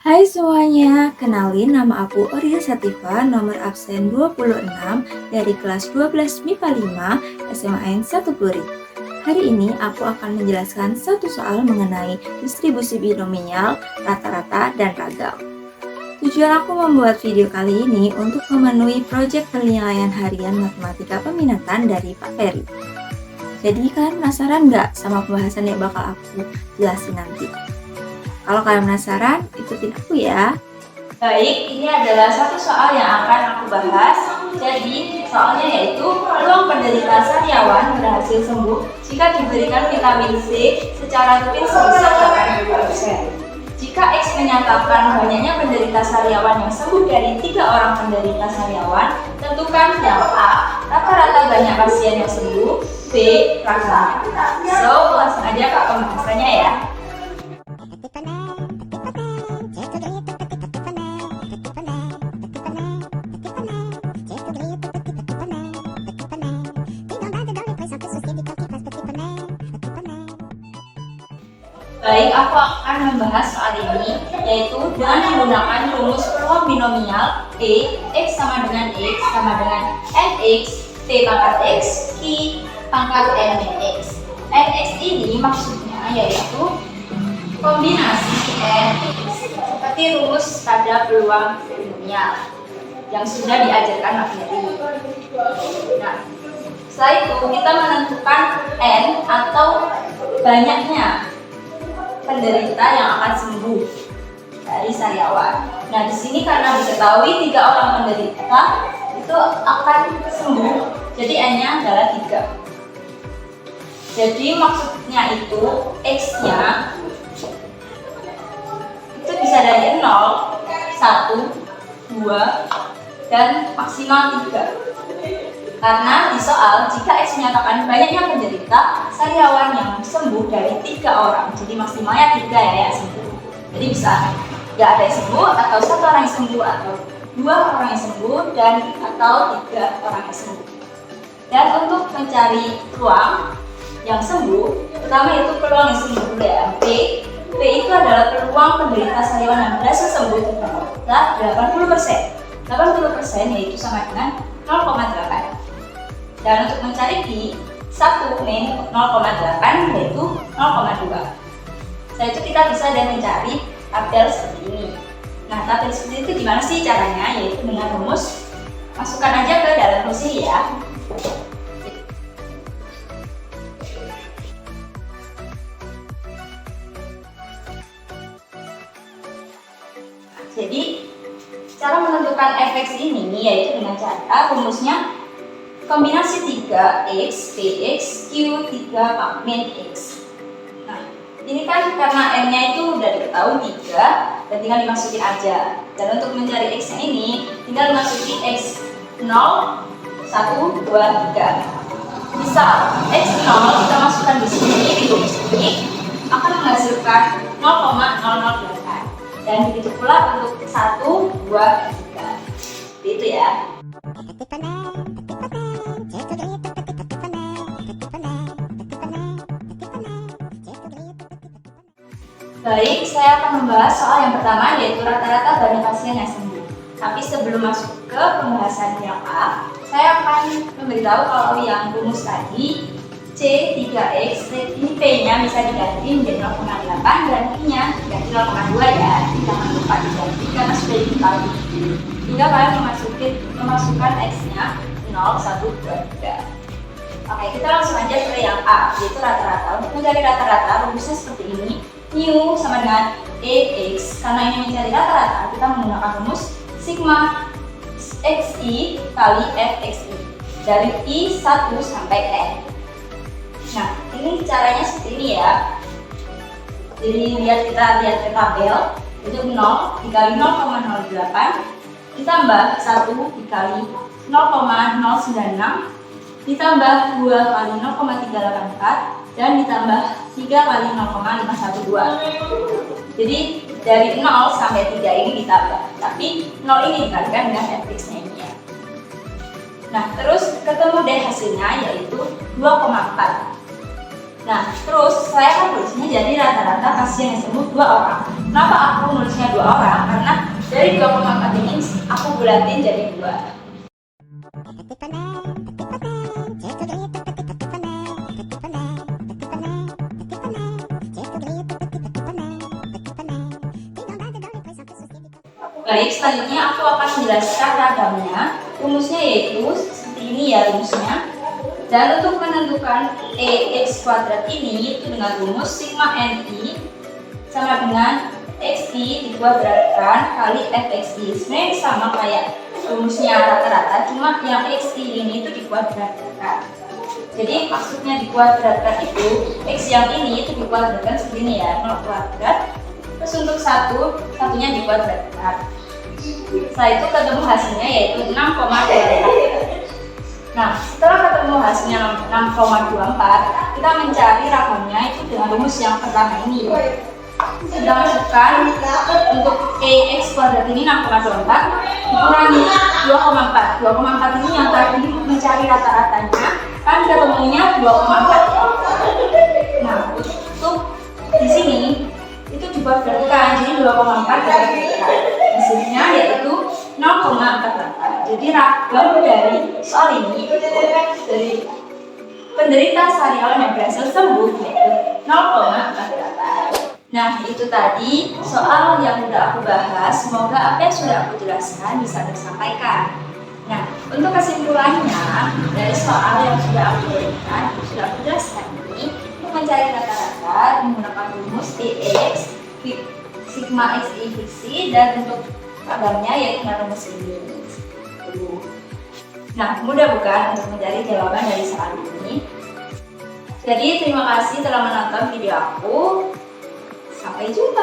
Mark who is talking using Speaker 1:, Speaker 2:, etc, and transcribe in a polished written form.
Speaker 1: Hai semuanya, kenalin nama aku Oria Sativa, nomor absen 26 dari kelas 12 MIPA 5 SMAN 1 Puri. Hari ini aku akan menjelaskan satu soal mengenai distribusi binomial, rata-rata, dan ragam. Tujuan aku membuat video kali ini untuk memenuhi proyek penilaian harian matematika peminatan dari Pak Ferry. Jadi kalian penasaran nggak sama pembahasan yang bakal aku jelasin nanti? Kalau kalian penasaran, ikutin aku ya. Baik, ini adalah satu soal yang akan aku bahas. Jadi, soalnya yaitu peluang penderita sariawan berhasil sembuh jika diberikan vitamin C secara rutin sebesar 80%. Jika X menyatakan banyaknya penderita sariawan yang sembuh dari 3 orang penderita sariawan, tentukan yang A, rata-rata banyak pasien yang sembuh, B, ragamnya. So, langsung aja ke pembahasannya ya. Baik, aku akan membahas soal ini, yaitu dengan menggunakan rumus peluang binomial P, X sama dengan X sama dengan Nx, P pangkat X, Q pangkat N min X. Nx ini maksudnya yaitu kombinasi Nx seperti rumus pada peluang binomial yang sudah diajarkan Pak Ferry. Nah, setelah itu kita menentukan N atau banyaknya penderita yang akan sembuh dari sariawan. Nah, di sini karena diketahui 3 orang penderita itu akan sembuh, jadi N-nya adalah 3. Jadi maksudnya itu X-nya itu bisa dari 0, 1, 2, dan maksimal 3. Karena di soal, jika X menyatakan banyaknya penderita sariawan yang sembuh dari 3 orang, jadi maksimalnya 3 ya yang sembuh. Jadi bisa nggak ada yang sembuh, atau 1 orang yang sembuh, atau 2 orang yang sembuh, dan atau 3 orang yang sembuh. Dan untuk mencari peluang yang sembuh, pertama itu peluang yang sembuh dulu ya, P. P itu adalah peluang penderita sariawan yang berhasil sembuh ternyata 80%. 80% yaitu sama dengan 0,8. Dan untuk mencari Q, 1 min 0,8 yaitu 0,2. Setelah itu kita bisa dan mencari tabel seperti ini. Nah, tabel seperti itu gimana sih caranya? Yaitu dengan rumus, masukkan aja ke dalam kursi ya. Jadi, cara menentukan fx ini yaitu dengan cara rumusnya kombinasi 3x, px, q, 3 min x. Nah, ini kan karena n-nya itu udah diketahui 3, dan tinggal dimasukin aja. Dan untuk mencari x-nya ini, tinggal dimasukin x 0, 1, 2, 3. Misal, x0 kita masukkan di sini, di rumus ini, akan menghasilkan 0,008. Dan begitu pula untuk 1, 2, 3. Seperti itu ya. Baik, saya akan membahas soal yang pertama, yaitu rata-rata banyak pasien yang sembuh. Tapi sebelum masuk ke pembahasan yang A, saya akan memberitahu kalau yang rumus tadi C 3X, ini P-nya bisa diganti menjadi 0,8 dan Q-nya diganti 0,2 ya. Jangan lupa diganti karena sudah diketahui. Hingga kalian memasukkan X-nya 0, 1, 2, 3. Oke, kita langsung aja ke yang A, yaitu rata-rata. Untuk mencari rata-rata, rumusnya seperti ini. Mu sama dengan EX. Karena ini mencari rata-rata, kita menggunakan rumus sigma XI kali FXI dari I1 sampai N. Nah, ini caranya seperti ini ya. Jadi kita lihat ke tabel, itu 0 dikali 0,08 ditambah 1 dikali 0,096 ditambah 2 kali 0,384 dan ditambah 3 kali 0,512. Jadi dari 0 sampai 3 ini ditambah, tapi 0 ini dikalikan dengan fx-nya ini ya. Nah, terus ketemu deh hasilnya yaitu 2,4. Nah, terus saya akan tulisnya jadi rata-rata pasien yang sembuh 2 orang. Kenapa aku nulisnya 2 orang? Karena dari 2,4 ini aku bulatin jadi 2. Baik, selanjutnya aku akan menjelaskan ragamnya. Rumusnya yaitu seperti ini ya rumusnya. Dan untuk menentukan EX kuadrat ini itu dengan rumus sigma NI sama dengan XI dikuadratkan kali FXI. Sebenarnya sama kayak rumusnya rata-rata, cuma yang XI ini itu dikuadratkan. Jadi maksudnya dikuadratkan itu X yang ini itu dikuadratkan seperti ini ya, 0 kuadrat. Terus untuk satunya dikuadratkan. Setelah itu ketemu hasilnya yaitu 6,24. Nah, setelah ketemu hasilnya 6,24, kita mencari ragamnya itu dengan rumus yang pertama ini. Kita masukkan untuk EX kuadrat ini 6,24 dikurangi 2,4. 2,4 ini yang tadi mencari rata-ratanya, kan ketemunya 2,4. Nah, untuk di sini itu dikuadratkan, jadi 2,4 dikuadratkan. Hasilnya yaitu 0,48. Jadi ragam dari soal ini dari penderita sarjana yang berhasil sembuh yaitu 0,48. Nah, itu tadi soal yang sudah aku bahas. Semoga apa yang sudah aku jelaskan bisa tersampaikan. Nah, untuk kesimpulannya dari soal yang sudah aku berikan, sudah aku jelaskan ini, untuk mencari rata-rata menggunakan rumus EX sigma XI fiksi, dan untuk ragamnya yaitu rumus ini. Nah, mudah bukan untuk mencari jawaban dari soal ini? Jadi terima kasih telah menonton video aku. Sampai jumpa.